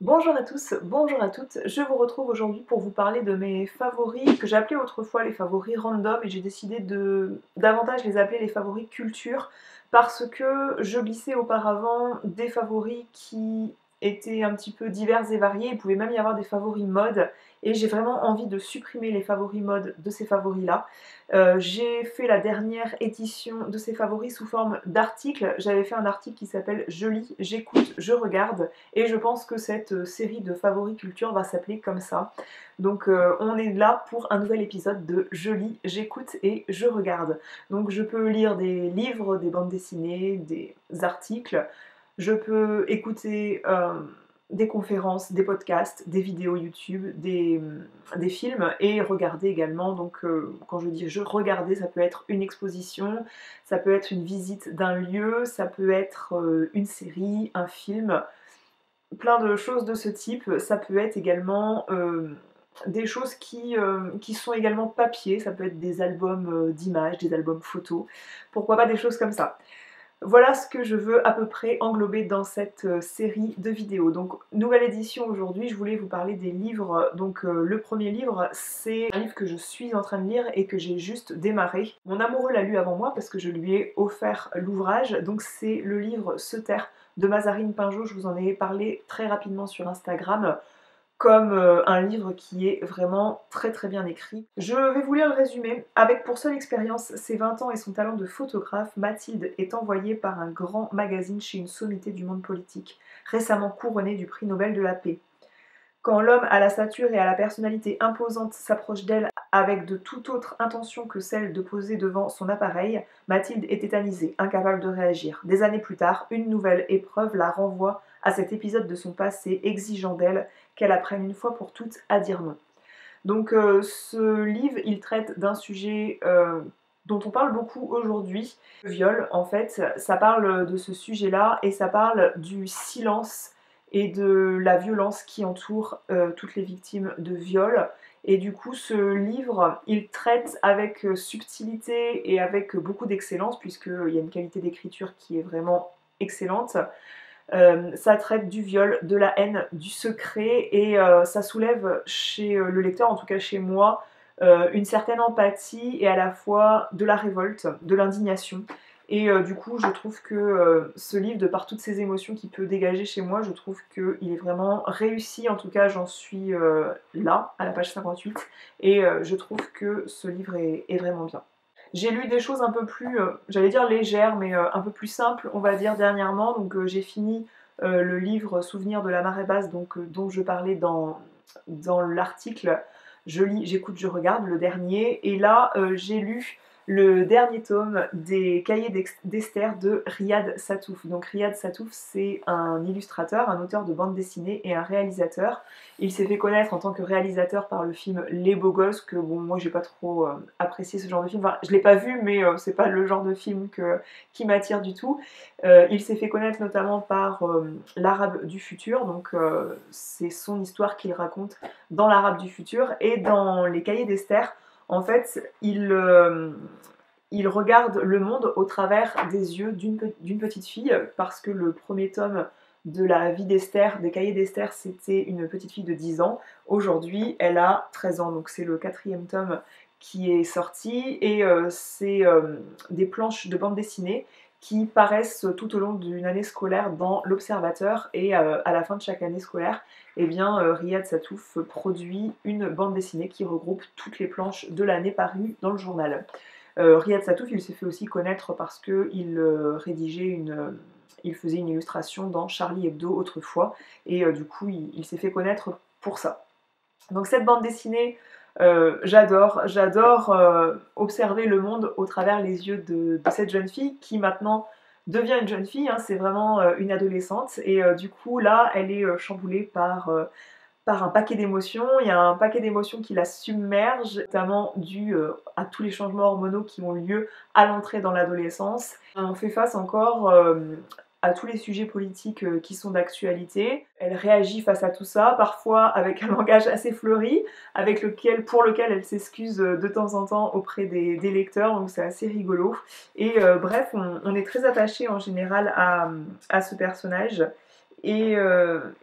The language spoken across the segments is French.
Bonjour à tous, bonjour à toutes, je vous retrouve aujourd'hui pour vous parler de mes favoris que j'appelais autrefois les favoris random et j'ai décidé de davantage les appeler les favoris culture parce que je glissais auparavant des favoris qui étaient un petit peu divers et variés, il pouvait même y avoir des favoris mode et j'ai vraiment envie de supprimer les favoris mode de ces favoris là. J'ai fait la dernière édition de ces favoris sous forme d'article, j'avais fait un article qui s'appelle Je lis, j'écoute, je regarde et je pense que cette série de favoris culture va s'appeler comme ça. Donc on est là pour un nouvel épisode de Je lis, j'écoute et je regarde. Donc je peux lire des livres, des bandes dessinées, des articles, je peux écouter des conférences, des podcasts, des vidéos YouTube, des films et regarder également. Donc quand je dis je regarder, ça peut être une exposition, ça peut être une visite d'un lieu, ça peut être une série, un film, plein de choses de ce type. Ça peut être également des choses qui sont également papier, ça peut être des albums d'images, des albums photos, pourquoi pas des choses comme ça. Voilà ce que je veux à peu près englober dans cette série de vidéos. Donc, nouvelle édition aujourd'hui, je voulais vous parler des livres. Donc, le premier livre, c'est un livre que je suis en train de lire et que j'ai juste démarré. Mon amoureux l'a lu avant moi parce que je lui ai offert l'ouvrage. Donc, c'est le livre Se taire de Mazarine Pinjot. Je vous en ai parlé très rapidement sur Instagram comme un livre qui est vraiment très très bien écrit. Je vais vous lire le résumé. Avec pour seule expérience ses 20 ans et son talent de photographe, Mathilde est envoyée par un grand magazine chez une sommité du monde politique, récemment couronnée du prix Nobel de la paix. Quand l'homme à la stature et à la personnalité imposante s'approche d'elle avec de toute autre intention que celle de poser devant son appareil, Mathilde est tétanisée, incapable de réagir. Des années plus tard, une nouvelle épreuve la renvoie à cet épisode de son passé exigeant d'elle qu'elle apprenne une fois pour toutes à dire non. Donc ce livre, il traite d'un sujet dont on parle beaucoup aujourd'hui, le viol en fait. Ça parle de ce sujet-là et ça parle du silence et de la violence qui entoure toutes les victimes de viol. Et du coup, ce livre, il traite avec subtilité et avec beaucoup d'excellence, puisqu'il y a une qualité d'écriture qui est vraiment excellente. Ça traite du viol, de la haine, du secret et ça soulève chez le lecteur, en tout cas chez moi, une certaine empathie et à la fois de la révolte, de l'indignation. Et du coup, je trouve que ce livre, de par toutes ces émotions qu'il peut dégager chez moi, je trouve qu'il est vraiment réussi. En tout cas, j'en suis là, à la page 58, et je trouve que ce livre est vraiment bien. J'ai lu des choses un peu plus, j'allais dire légères, mais un peu plus simples, on va dire, dernièrement. Donc j'ai fini le livre Souvenir de la marée basse, donc, dont je parlais dans l'article Je lis, j'écoute, je regarde, le dernier. Et là, j'ai lu le dernier tome des cahiers d'Esther de Riyad Satouf. Donc Riyad Satouf, c'est un illustrateur, un auteur de bande dessinée et un réalisateur. Il s'est fait connaître en tant que réalisateur par le film Les Beaux Gosses, que bon, moi j'ai pas trop apprécié ce genre de film. Enfin, je l'ai pas vu, mais c'est pas le genre de film qui m'attire du tout. Il s'est fait connaître notamment par L'Arabe du futur, donc c'est son histoire qu'il raconte dans L'Arabe du futur. Et dans Les Cahiers d'Esther, en fait, il regarde le monde au travers des yeux d'une petite fille, parce que le premier tome de la vie d'Esther, des cahiers d'Esther, c'était une petite fille de 10 ans. Aujourd'hui, elle a 13 ans, donc c'est le quatrième tome qui est sorti, et c'est des planches de bande dessinée qui paraissent tout au long d'une année scolaire dans l'Observateur, et à la fin de chaque année scolaire, eh bien, Riyad Satouf produit une bande dessinée qui regroupe toutes les planches de l'année parues dans le journal. Riyad Satouf, il s'est fait aussi connaître parce qu'il il faisait une illustration dans Charlie Hebdo autrefois, et du coup, il s'est fait connaître pour ça. Donc cette bande dessinée, j'adore observer le monde au travers les yeux de cette jeune fille qui maintenant devient une jeune fille, hein, c'est vraiment une adolescente, et du coup là elle est chamboulée par un paquet d'émotions. Il y a un paquet d'émotions qui la submerge, notamment dû à tous les changements hormonaux qui ont lieu à l'entrée dans l'adolescence. On fait face encore à tous les sujets politiques qui sont d'actualité. Elle réagit face à tout ça, parfois avec un langage assez fleuri, pour lequel elle s'excuse de temps en temps auprès des lecteurs, donc c'est assez rigolo. Et bref, on est très attaché en général à ce personnage. et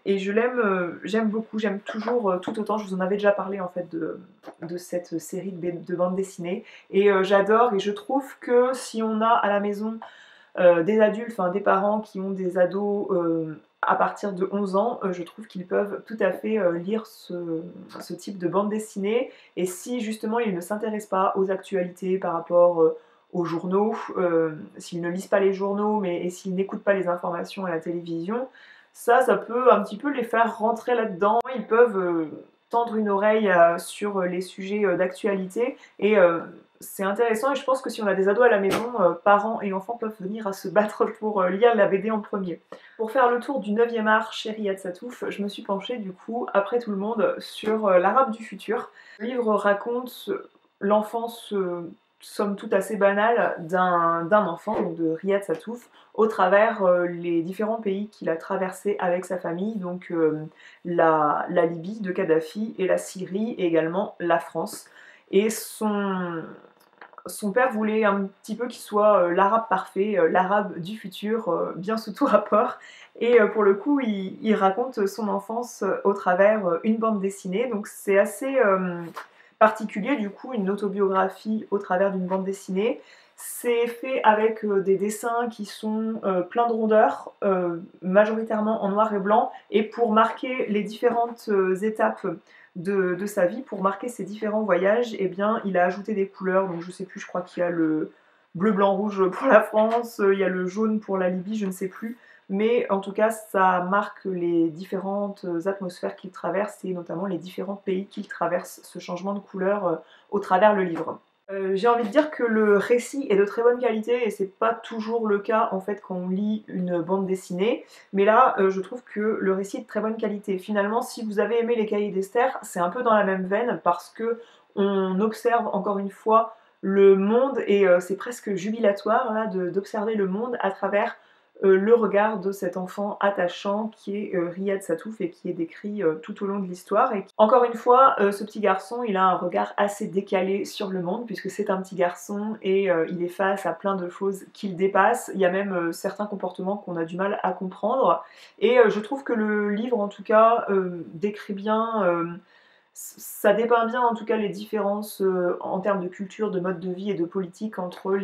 j'aime beaucoup, j'aime toujours tout autant. Je vous en avais déjà parlé en fait de cette série de bande dessinée, et j'adore, et je trouve que si on a à la maison des adultes, enfin des parents qui ont des ados à partir de 11 ans, je trouve qu'ils peuvent tout à fait lire ce type de bande dessinée. Et si justement ils ne s'intéressent pas aux actualités par rapport aux journaux, s'ils ne lisent pas les journaux, et s'ils n'écoutent pas les informations à la télévision, ça peut un petit peu les faire rentrer là-dedans. Ils peuvent tendre une oreille sur les sujets d'actualité, et c'est intéressant, et je pense que si on a des ados à la maison, parents et enfants peuvent venir à se battre pour lire la BD en premier. Pour faire le tour du 9e art chez Riyad Sattouf, je me suis penchée du coup, après tout le monde, sur l'Arabe du futur. Le livre raconte l'enfance, somme toute assez banale, d'un enfant, donc de Riyad Sattouf, au travers les différents pays qu'il a traversés avec sa famille, donc la Libye de Kadhafi, et la Syrie, et également la France. Et son père voulait un petit peu qu'il soit l'arabe parfait, l'arabe du futur, bien sous tout rapport. Et pour le coup, il raconte son enfance au travers une bande dessinée. Donc c'est assez particulier, du coup, une autobiographie au travers d'une bande dessinée. C'est fait avec des dessins qui sont pleins de rondeur, majoritairement en noir et blanc, et pour marquer les différentes étapes de sa vie, pour marquer ses différents voyages, eh bien, il a ajouté des couleurs. Donc je sais plus, je crois qu'il y a le bleu, blanc, rouge pour la France, il y a le jaune pour la Libye, je ne sais plus. Mais en tout cas, ça marque les différentes atmosphères qu'il traverse, et notamment les différents pays qu'il traverse, ce changement de couleur au travers le livre. J'ai envie de dire que le récit est de très bonne qualité, et c'est pas toujours le cas en fait quand on lit une bande dessinée, mais là je trouve que le récit est de très bonne qualité. Finalement, si vous avez aimé Les Cahiers d'Esther, c'est un peu dans la même veine, parce que on observe encore une fois le monde, et c'est presque jubilatoire là d'observer le monde à travers le regard de cet enfant attachant qui est Riyad Sattouf, et qui est décrit tout au long de l'histoire. Et encore une fois, ce petit garçon, il a un regard assez décalé sur le monde, puisque c'est un petit garçon, et il est face à plein de choses qu'il dépasse. Il y a même certains comportements qu'on a du mal à comprendre. Et je trouve que le livre, en tout cas, décrit bien... ça dépeint bien en tout cas les différences en termes de culture, de mode de vie et de politique entre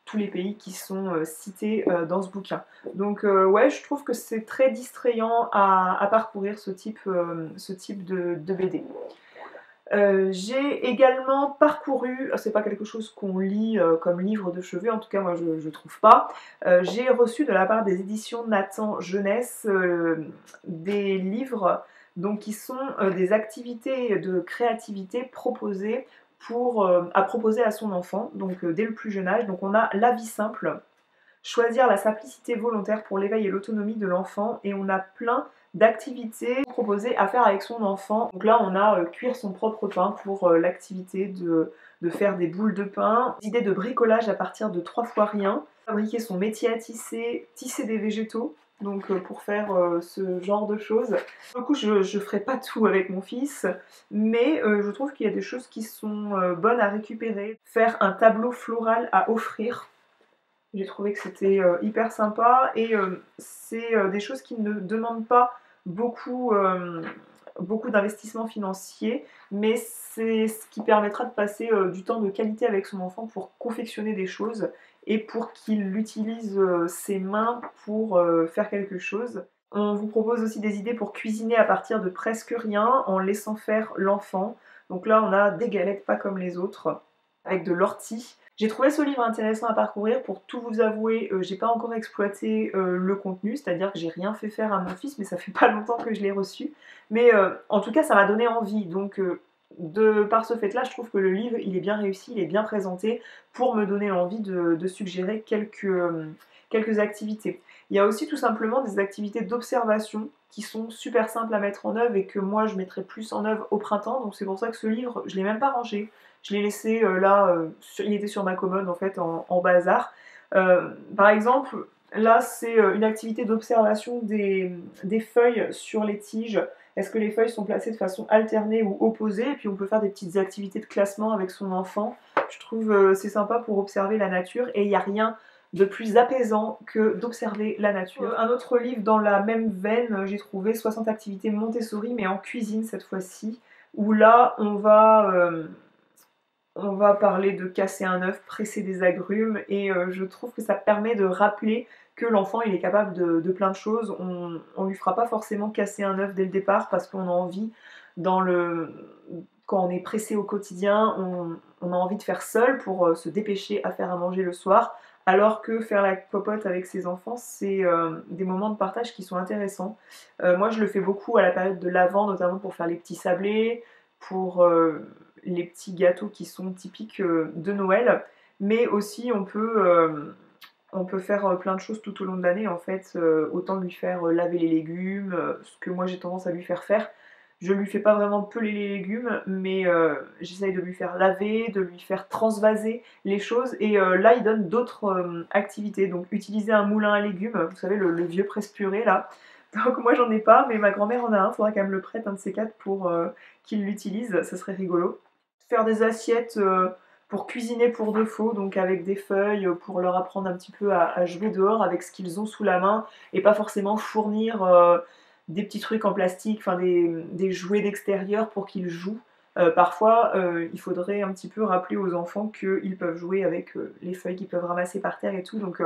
tous les pays qui sont cités dans ce bouquin. Donc ouais, je trouve que c'est très distrayant à parcourir ce type de BD. J'ai également parcouru, c'est pas quelque chose qu'on lit comme livre de chevet, en tout cas moi je trouve pas, j'ai reçu de la part des éditions Nathan Jeunesse des livres donc, qui sont des activités de créativité proposées à proposer à son enfant, donc dès le plus jeune âge. Donc on a La vie simple, choisir la simplicité volontaire pour l'éveil et l'autonomie de l'enfant, et on a plein d'activités proposées à faire avec son enfant. Donc là on a cuire son propre pain pour l'activité de faire des boules de pain, idée de bricolage à partir de 3 fois rien, fabriquer son métier à tisser, tisser des végétaux, donc pour faire ce genre de choses. Du coup je ferai pas tout avec mon fils, mais je trouve qu'il y a des choses qui sont bonnes à récupérer. Faire un tableau floral à offrir, j'ai trouvé que c'était hyper sympa, et c'est des choses qui ne demandent pas beaucoup, beaucoup d'investissement financier, mais c'est ce qui permettra de passer du temps de qualité avec son enfant pour confectionner des choses, et pour qu'il utilise ses mains pour faire quelque chose. On vous propose aussi des idées pour cuisiner à partir de presque rien, en laissant faire l'enfant. Donc là on a des galettes pas comme les autres, avec de l'ortie. J'ai trouvé ce livre intéressant à parcourir. Pour tout vous avouer, j'ai pas encore exploité le contenu, c'est-à-dire que j'ai rien fait faire à mon fils, mais ça fait pas longtemps que je l'ai reçu. Mais en tout cas, ça m'a donné envie. Donc, par ce fait-là, je trouve que le livre, il est bien réussi, il est bien présenté pour me donner envie de suggérer quelques activités. Il y a aussi tout simplement des activités d'observation qui sont super simples à mettre en œuvre, et que moi je mettrai plus en œuvre au printemps. Donc c'est pour ça que ce livre, je l'ai même pas rangé. Je l'ai laissé là, il était sur ma commode en fait en bazar. Par exemple, là c'est une activité d'observation des feuilles sur les tiges. Est-ce que les feuilles sont placées de façon alternée ou opposée? Et puis on peut faire des petites activités de classement avec son enfant. Je trouve c'est sympa pour observer la nature, et il n'y a rien de plus apaisant que d'observer la nature. Un autre livre dans la même veine, j'ai trouvé 60 activités Montessori, mais en cuisine cette fois-ci, où là on va parler de casser un œuf, presser des agrumes, et je trouve que ça permet de rappeler que l'enfant il est capable de plein de choses. On lui fera pas forcément casser un œuf dès le départ parce qu'on a envie, quand on est pressé au quotidien, on a envie de faire seul pour se dépêcher à faire à manger le soir, alors que faire la popote avec ses enfants, c'est des moments de partage qui sont intéressants. Moi je le fais beaucoup à la période de l'Avent, notamment pour faire les petits sablés, pour les petits gâteaux qui sont typiques de Noël, mais aussi on peut faire plein de choses tout au long de l'année en fait, autant lui faire laver les légumes, ce que moi j'ai tendance à lui faire faire. Je lui fais pas vraiment peler les légumes, mais j'essaye de lui faire laver, de lui faire transvaser les choses, et là il donne d'autres activités, donc utiliser un moulin à légumes, vous savez le vieux presse-purée là. Donc moi j'en ai pas, mais ma grand-mère en a un, faudra qu'elle me le prête un de ces quatre pour qu'il l'utilise, ça serait rigolo. Faire des assiettes pour cuisiner pour de faux, donc avec des feuilles, pour leur apprendre un petit peu à jouer dehors avec ce qu'ils ont sous la main, et pas forcément fournir des petits trucs en plastique, enfin des jouets d'extérieur pour qu'ils jouent. Parfois, il faudrait un petit peu rappeler aux enfants qu'ils peuvent jouer avec les feuilles qu'ils peuvent ramasser par terre et tout, donc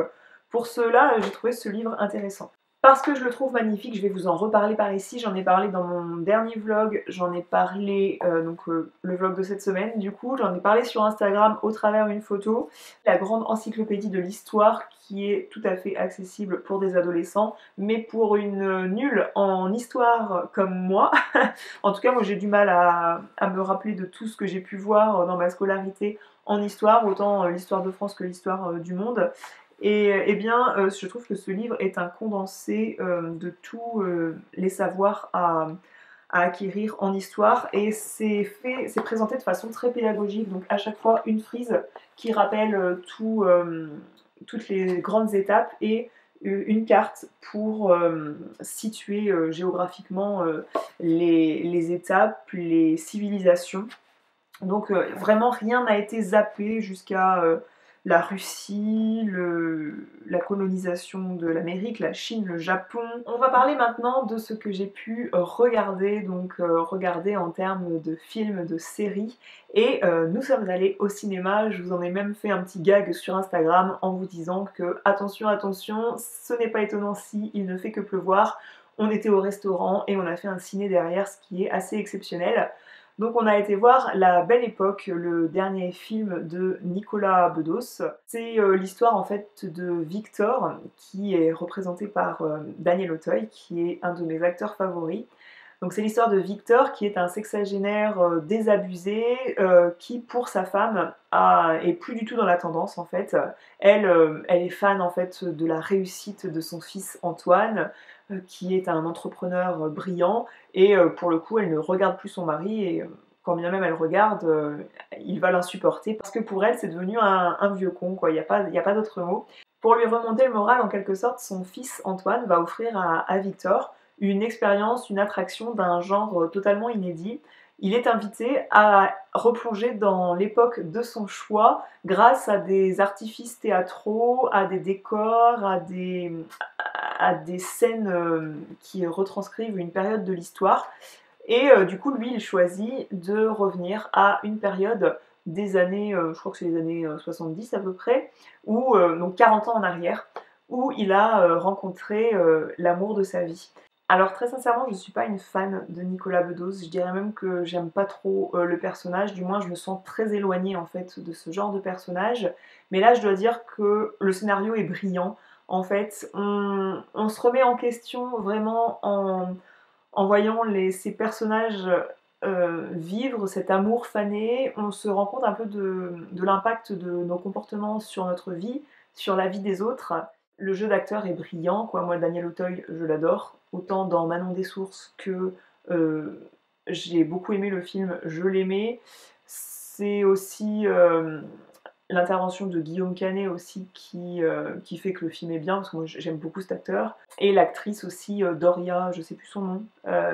pour cela, j'ai trouvé ce livre intéressant. Parce que je le trouve magnifique, je vais vous en reparler par ici, j'en ai parlé dans mon dernier vlog, j'en ai parlé, le vlog de cette semaine du coup, j'en ai parlé sur Instagram au travers d'une photo, la grande encyclopédie de l'histoire qui est tout à fait accessible pour des adolescents, mais pour une nulle en histoire comme moi, en tout cas moi j'ai du mal à me rappeler de tout ce que j'ai pu voir dans ma scolarité en histoire, autant l'histoire de France que l'histoire du monde. Et eh bien, je trouve que ce livre est un condensé de tous les savoirs à acquérir en histoire, et c'est présenté de façon très pédagogique, donc à chaque fois une frise qui rappelle toutes les grandes étapes, et une carte pour situer géographiquement les étapes, les civilisations. Donc vraiment rien n'a été zappé jusqu'à la Russie, la colonisation de l'Amérique, la Chine, le Japon. On va parler maintenant de ce que j'ai pu regarder, donc regarder en termes de films, de séries. Et nous sommes allés au cinéma, je vous en ai même fait un petit gag sur Instagram en vous disant que attention, attention, ce n'est pas étonnant si il ne fait que pleuvoir. On était au restaurant et on a fait un ciné derrière, ce qui est assez exceptionnel. Donc on a été voir La Belle Époque, le dernier film de Nicolas Bedos. C'est l'histoire en fait de Victor, qui est représenté par Daniel Auteuil, qui est un de mes acteurs favoris. Donc c'est l'histoire de Victor, qui est un sexagénaire désabusé, qui pour sa femme est plus du tout dans la tendance en fait. Elle est fan en fait de la réussite de son fils Antoine, qui est un entrepreneur brillant, et pour le coup elle ne regarde plus son mari, et quand bien même elle regarde, il va l'insupporter parce que pour elle c'est devenu un vieux con, quoi. Il n'y a pas d'autre mot. Pour lui remonter le moral en quelque sorte, son fils Antoine va offrir à Victor une expérience, une attraction d'un genre totalement inédit. Il est invité à replonger dans l'époque de son choix grâce à des artifices théâtraux, à des décors, à des scènes qui retranscrivent une période de l'histoire. Et du coup, lui, il choisit de revenir à une période des années, je crois que c'est les années 70 à peu près, donc 40 ans en arrière, où il a rencontré l'amour de sa vie. Alors très sincèrement, je ne suis pas une fan de Nicolas Bedos, je dirais même que j'aime pas trop le personnage, du moins je me sens très éloignée en fait de ce genre de personnage, mais là je dois dire que le scénario est brillant. En fait, on se remet en question vraiment en voyant ces personnages vivre cet amour fané, on se rend compte un peu de l'impact de nos comportements sur notre vie, sur la vie des autres. Le jeu d'acteur est brillant, quoi. Moi, Daniel Auteuil, je l'adore, autant dans Manon des Sources que j'ai beaucoup aimé le film, je l'aimais. C'est aussi l'intervention de Guillaume Canet aussi qui fait que le film est bien, parce que moi j'aime beaucoup cet acteur. Et l'actrice aussi, Doria, je sais plus son nom,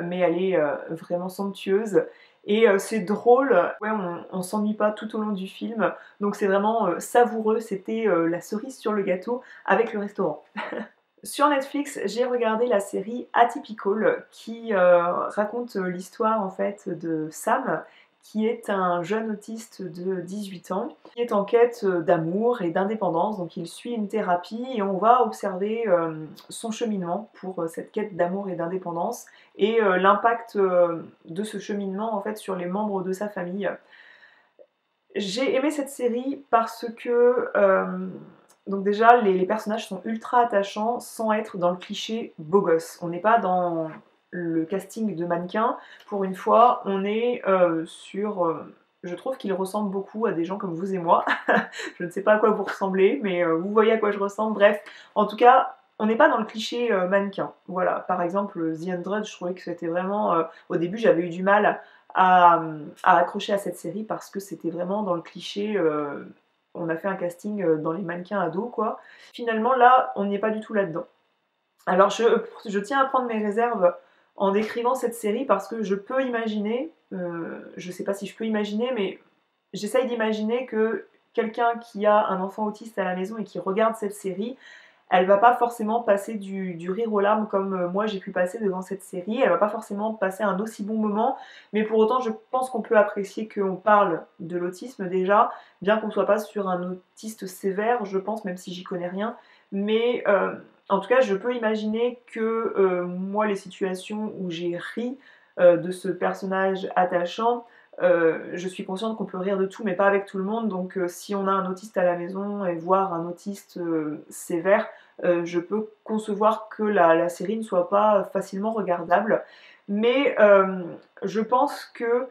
mais elle est vraiment somptueuse. et c'est drôle, ouais, on s'ennuie pas tout au long du film, donc c'est vraiment savoureux, c'était la cerise sur le gâteau avec le restaurant. Sur Netflix, j'ai regardé la série Atypical qui raconte l'histoire en fait de Sam, qui est un jeune autiste de 18 ans, qui est en quête d'amour et d'indépendance. Donc il suit une thérapie et on va observer son cheminement pour cette quête d'amour et d'indépendance et l'impact de ce cheminement en fait sur les membres de sa famille. J'ai aimé cette série parce que donc déjà les personnages sont ultra attachants sans être dans le cliché beau gosse. On n'est pas dans le casting de mannequin. Pour une fois, on est sur... je trouve qu'ils ressemblent beaucoup à des gens comme vous et moi. Je ne sais pas à quoi vous ressemblez, mais vous voyez à quoi je ressemble. Bref, en tout cas, on n'est pas dans le cliché mannequin. Voilà, par exemple, The Hundred, je trouvais que c'était vraiment... au début, j'avais eu du mal à accrocher à cette série parce que c'était vraiment dans le cliché. On a fait un casting dans les mannequins ados, quoi. Finalement, là, on n'y est pas du tout là-dedans. Alors, je tiens à prendre mes réserves en décrivant cette série parce que je peux imaginer, je sais pas si je peux imaginer, mais j'essaye d'imaginer que quelqu'un qui a un enfant autiste à la maison et qui regarde cette série, elle va pas forcément passer du rire aux larmes comme moi j'ai pu passer devant cette série, elle va pas forcément passer un aussi bon moment, mais pour autant je pense qu'on peut apprécier qu'on parle de l'autisme déjà, bien qu'on soit pas sur un autiste sévère, je pense, même si j'y connais rien, mais en tout cas je peux imaginer que moi les situations où j'ai ri de ce personnage attachant, je suis consciente qu'on peut rire de tout, mais pas avec tout le monde. Donc, si on a un autiste à la maison et voir un autiste sévère, je peux concevoir que la série ne soit pas facilement regardable. Mais je pense que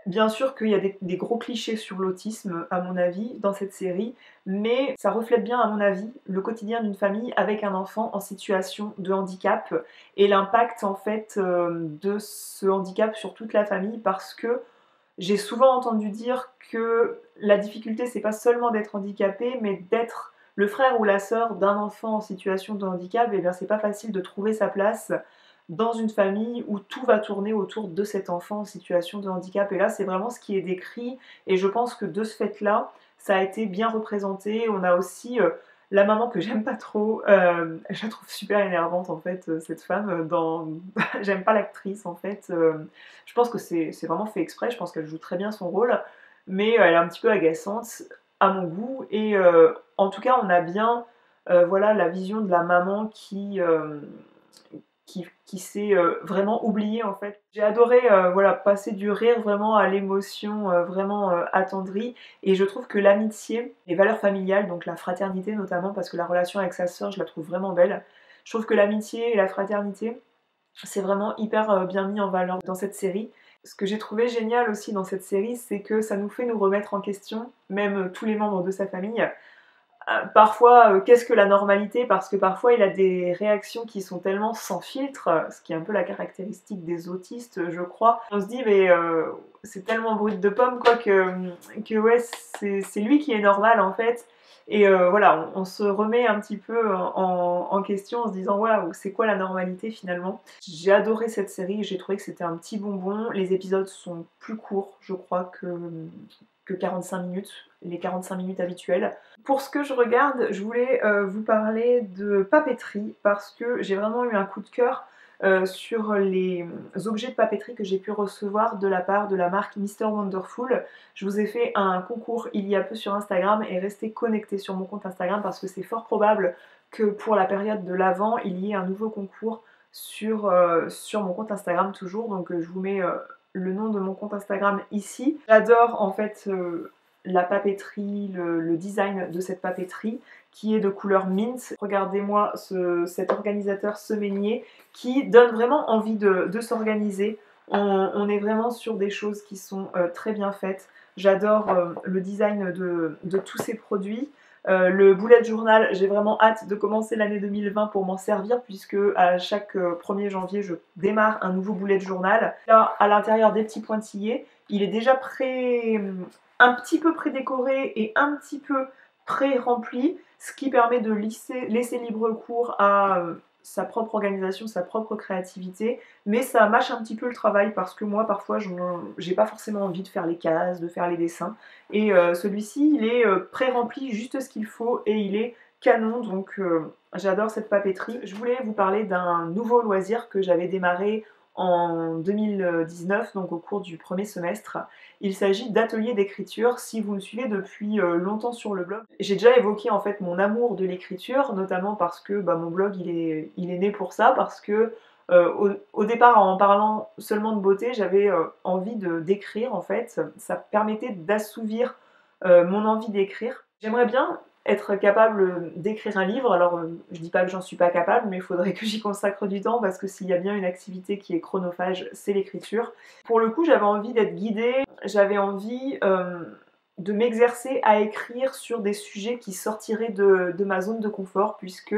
bien sûr qu'il y a des gros clichés sur l'autisme, à mon avis, dans cette série, mais ça reflète bien, à mon avis, le quotidien d'une famille avec un enfant en situation de handicap et l'impact en fait de ce handicap sur toute la famille parce que j'ai souvent entendu dire que la difficulté c'est pas seulement d'être handicapé, mais d'être le frère ou la sœur d'un enfant en situation de handicap, et bien c'est pas facile de trouver sa place dans une famille où tout va tourner autour de cet enfant en situation de handicap. Et là, c'est vraiment ce qui est décrit. Et je pense que de ce fait-là, ça a été bien représenté. On a aussi la maman que j'aime pas trop. Je la trouve super énervante, en fait, cette femme. J'aime pas l'actrice, en fait. Je pense que c'est vraiment fait exprès. Je pense qu'elle joue très bien son rôle. Mais elle est un petit peu agaçante, à mon goût. Et en tout cas, on a bien voilà, la vision de la maman qui s'est vraiment oubliée en fait. J'ai adoré voilà, passer du rire vraiment à l'émotion vraiment attendrie, et je trouve que l'amitié, les valeurs familiales, donc la fraternité notamment, parce que la relation avec sa sœur je la trouve vraiment belle, je trouve que l'amitié et la fraternité c'est vraiment hyper bien mis en valeur dans cette série. Ce que j'ai trouvé génial aussi dans cette série, c'est que ça nous fait nous remettre en question, même tous les membres de sa famille. Parfois, qu'est-ce que la normalité? Parce que parfois il a des réactions qui sont tellement sans filtre, ce qui est un peu la caractéristique des autistes, je crois. On se dit, mais c'est tellement brut de pomme, quoi, que ouais, c'est lui qui est normal en fait. Et voilà, on se remet un petit peu en question en se disant, waouh, c'est quoi la normalité finalement? J'ai adoré cette série, j'ai trouvé que c'était un petit bonbon. Les épisodes sont plus courts, je crois, que 45 minutes, les 45 minutes habituelles. Pour ce que je regarde, je voulais vous parler de papeterie parce que j'ai vraiment eu un coup de cœur sur les objets de papeterie que j'ai pu recevoir de la part de la marque Mr Wonderful. Je vous ai fait un concours il y a peu sur Instagram, et restez connectés sur mon compte Instagram parce que c'est fort probable que pour la période de l'Avent, il y ait un nouveau concours sur mon compte Instagram toujours. Donc je vous mets le nom de mon compte Instagram ici. J'adore en fait la papeterie, le design de cette papeterie qui est de couleur mint. Regardez-moi cet organisateur semainier qui donne vraiment envie de s'organiser. On est vraiment sur des choses qui sont très bien faites. J'adore le design de tous ces produits. Le bullet journal, j'ai vraiment hâte de commencer l'année 2020 pour m'en servir, puisque à chaque 1er janvier je démarre un nouveau bullet journal. Là, à l'intérieur des petits pointillés, il est déjà un petit peu pré-décoré et un petit peu pré-rempli, ce qui permet de laisser libre cours à sa propre organisation, sa propre créativité, mais ça mâche un petit peu le travail parce que moi parfois j'ai pas forcément envie de faire les cases, de faire les dessins, et celui-ci il est pré-rempli, juste ce qu'il faut, et il est canon, donc j'adore cette papeterie. Je voulais vous parler d'un nouveau loisir que j'avais démarré en 2019, donc au cours du premier semestre. Il s'agit d'ateliers d'écriture. Si vous me suivez depuis longtemps sur le blog, j'ai déjà évoqué en fait mon amour de l'écriture, notamment parce que mon blog il est né pour ça, parce que au départ, en parlant seulement de beauté, j'avais envie d'écrire en fait. Ça permettait d'assouvir mon envie d'écrire. J'aimerais bien être capable d'écrire un livre. Alors, je dis pas que j'en suis pas capable, mais il faudrait que j'y consacre du temps parce que s'il y a bien une activité qui est chronophage, c'est l'écriture. Pour le coup, j'avais envie d'être guidée, j'avais envie de m'exercer à écrire sur des sujets qui sortiraient de ma zone de confort, puisque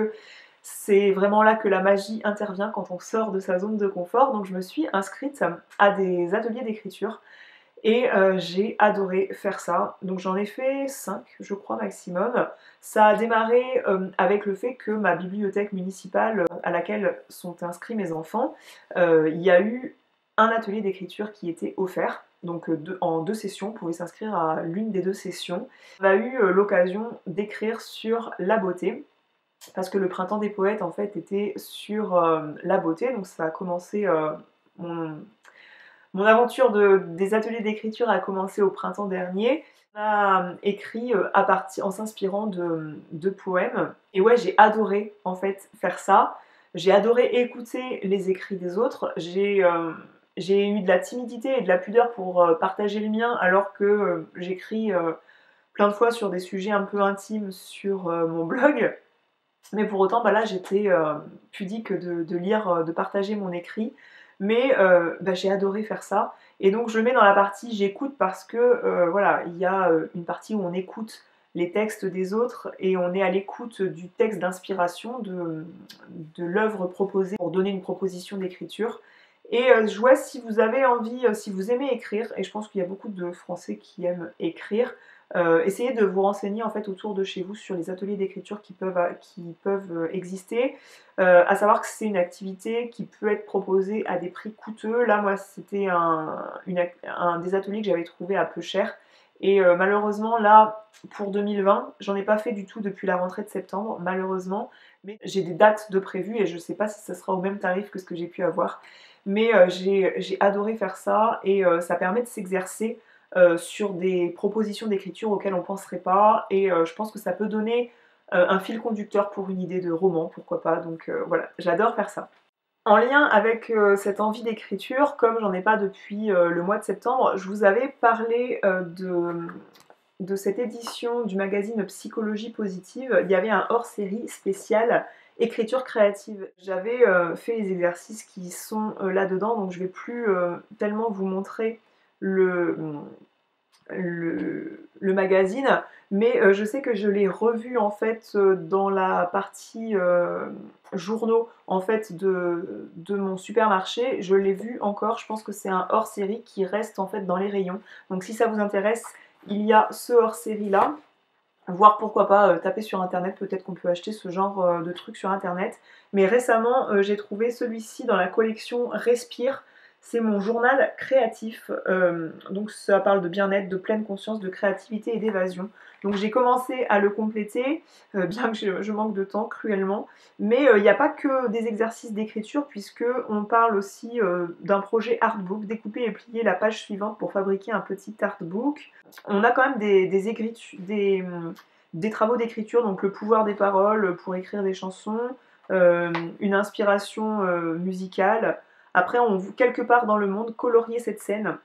c'est vraiment là que la magie intervient quand on sort de sa zone de confort. Donc, je me suis inscrite à des ateliers d'écriture. Et j'ai adoré faire ça. Donc j'en ai fait 5, je crois, maximum. Ça a démarré avec le fait que ma bibliothèque municipale à laquelle sont inscrits mes enfants, il y a eu un atelier d'écriture qui était offert. Donc en 2 sessions, on pouvait s'inscrire à l'une des 2 sessions. On a eu l'occasion d'écrire sur la beauté, parce que le printemps des poètes en fait était sur la beauté. Donc ça a commencé mon mon aventure des ateliers d'écriture a commencé au printemps dernier. On a écrit en s'inspirant de poèmes. Et ouais, j'ai adoré en fait faire ça. J'ai adoré écouter les écrits des autres. J'ai eu de la timidité et de la pudeur pour partager le mien, alors que j'écris plein de fois sur des sujets un peu intimes sur mon blog. Mais pour autant, là, j'étais pudique de lire, de partager mon écrit. Mais j'ai adoré faire ça. Et donc, je le mets dans la partie j'écoute parce que, voilà, il y a une partie où on écoute les textes des autres et on est à l'écoute du texte d'inspiration, de l'œuvre proposée pour donner une proposition d'écriture. Et je vois si vous avez envie, si vous aimez écrire, et je pense qu'il y a beaucoup de Français qui aiment écrire, essayez de vous renseigner en fait autour de chez vous sur les ateliers d'écriture qui peuvent exister. À savoir que c'est une activité qui peut être proposée à des prix coûteux. Là, moi, c'était un des ateliers que j'avais trouvé à peu cher. Et malheureusement, là, pour 2020, j'en ai pas fait du tout depuis la rentrée de septembre, malheureusement. Mais j'ai des dates de prévues et je sais pas si ça sera au même tarif que ce que j'ai pu avoir. Mais j'ai adoré faire ça et ça permet de s'exercer sur des propositions d'écriture auxquelles on ne penserait pas, et je pense que ça peut donner un fil conducteur pour une idée de roman, pourquoi pas, donc voilà, j'adore faire ça. En lien avec cette envie d'écriture, comme j'en ai pas depuis le mois de septembre, je vous avais parlé de cette édition du magazine Psychologie Positive. Il y avait un hors-série spécial écriture créative. J'avais fait les exercices qui sont là-dedans, donc je vais plus tellement vous montrer le, le magazine, mais je sais que je l'ai revu en fait dans la partie journaux en fait de mon supermarché. Je l'ai vu encore, je pense que c'est un hors-série qui reste en fait dans les rayons. Donc si ça vous intéresse, il y a ce hors-série là. Voir pourquoi pas taper sur internet, peut-être qu'on peut acheter ce genre de trucs sur internet. Mais récemment, j'ai trouvé celui-ci dans la collection Respire. C'est mon journal créatif, donc ça parle de bien-être, de pleine conscience, de créativité et d'évasion. Donc j'ai commencé à le compléter, bien que je manque de temps cruellement. Mais il n'y a pas que des exercices d'écriture, puisque on parle aussi d'un projet artbook, découper et plier la page suivante pour fabriquer un petit artbook. On a quand même des travaux d'écriture, donc le pouvoir des paroles pour écrire des chansons, une inspiration musicale. Après, quelque part dans le monde, colorier cette scène.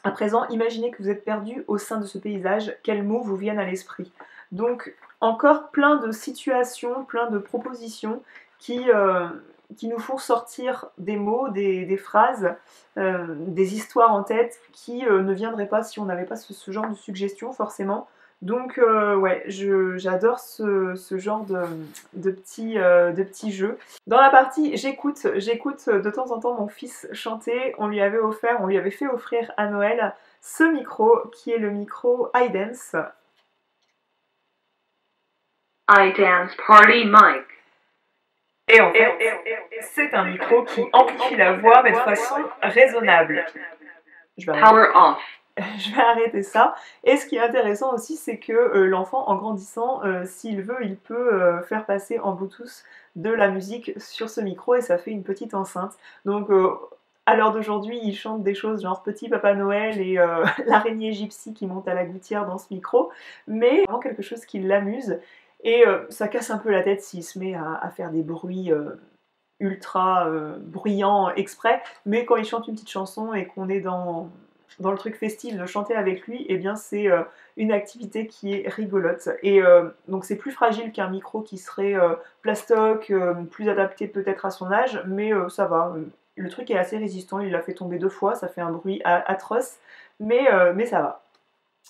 À présent, imaginez que vous êtes perdu au sein de ce paysage, quels mots vous viennent à l'esprit. Donc, encore plein de situations, plein de propositions qui nous font sortir des mots, des phrases, des histoires en tête qui ne viendraient pas si on n'avait pas ce genre de suggestions forcément. Donc ouais, j'adore ce genre de petits jeux. Dans la partie j'écoute de temps en temps mon fils chanter. On lui avait fait offrir à Noël ce micro qui est le micro iDance. iDance Party Mic. Et en fait, c'est un micro qui amplifie la voix mais de façon raisonnable. Power off. Je vais arrêter ça. Et ce qui est intéressant aussi, c'est que l'enfant, en grandissant, s'il veut, il peut faire passer en Bluetooth de la musique sur ce micro et ça fait une petite enceinte. Donc à l'heure d'aujourd'hui, il chante des choses genre Petit Papa Noël et l'araignée gypsy qui monte à la gouttière dans ce micro, mais vraiment quelque chose qui l'amuse. Et ça casse un peu la tête s'il se met à faire des bruits ultra bruyants exprès, mais quand il chante une petite chanson et qu'on est dans le truc festif de chanter avec lui, eh bien c'est une activité qui est rigolote. Et donc c'est plus fragile qu'un micro qui serait plastoc, plus adapté peut-être à son âge, mais ça va. Le truc est assez résistant, il l'a fait tomber 2 fois, ça fait un bruit atroce, mais ça va.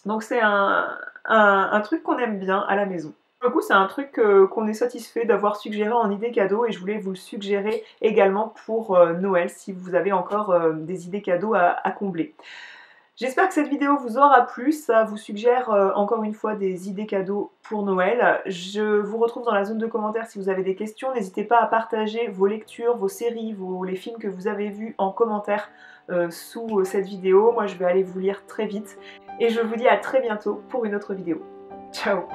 Donc c'est un truc qu'on aime bien à la maison. Du coup, c'est un truc qu'on est satisfait d'avoir suggéré en idée cadeau et je voulais vous le suggérer également pour Noël si vous avez encore des idées cadeaux à combler. J'espère que cette vidéo vous aura plu, ça vous suggère encore une fois des idées cadeaux pour Noël. Je vous retrouve dans la zone de commentaires si vous avez des questions. N'hésitez pas à partager vos lectures, vos séries, les films que vous avez vus en commentaire sous cette vidéo. Moi je vais aller vous lire très vite et je vous dis à très bientôt pour une autre vidéo. Ciao!